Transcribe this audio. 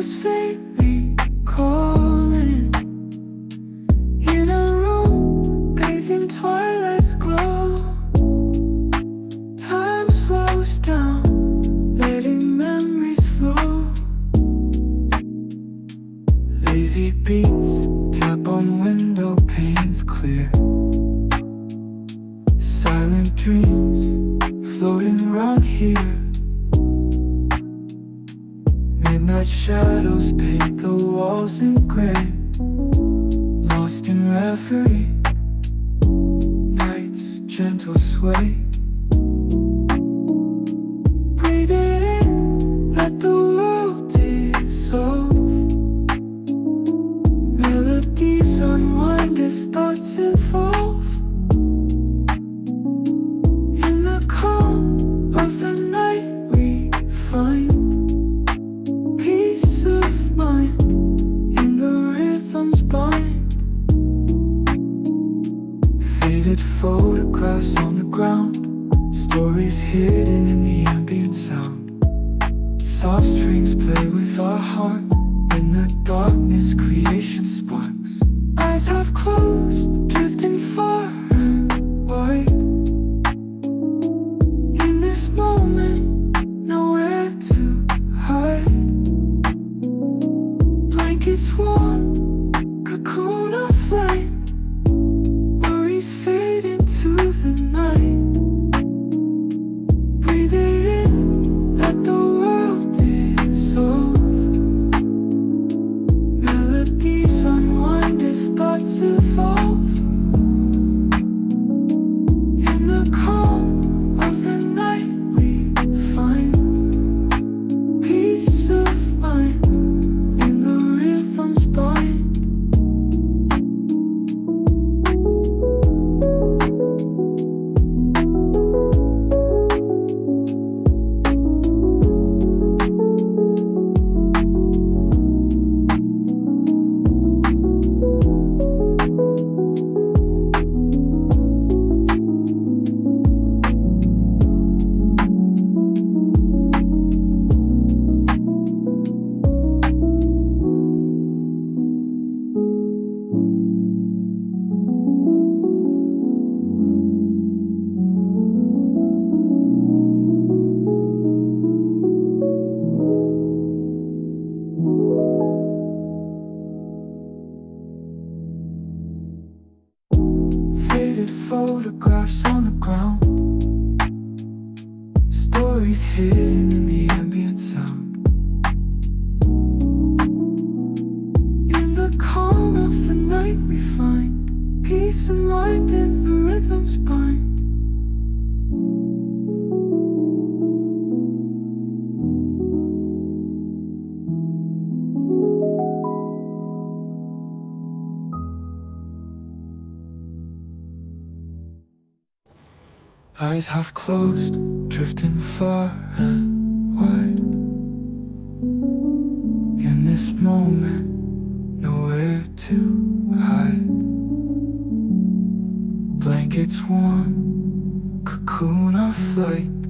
echoes faintly calling. In a room bathed in twilight's glow, time slows down, letting memories flow. Lazy beats tap on window panes clear. Silent dreams floating around here. Midnight shadows paint the walls in gray. Lost in reverie, night's gentle sway. Breathe it in, let the world dissolve. Melodies unwind as thoughts evolve. In the calm of the night we find peace of mind in the rhythm's bind. Faded photographs on the ground, stories hidden in the ambient sound. Soft strings play with our heart. In the darkness creation sparks. Eyes half closed, drifting far and wide. In this moment, nowhere to hide. Blankets warm, cocoon of light. Worries fade into the night. Breathe it in, let the world dissolve. Melodies unwind as thoughts evolve. In the calm of the night we find peace of mind in the rhythm's bind. Faded photographs on the ground, stories hidden in the ambient sound. In the calm of the night we find peace of mind in the rhythm's bind. Eyes half closed, drifting far and wide. In this moment, nowhere to hide. Blankets warm, cocoon of light.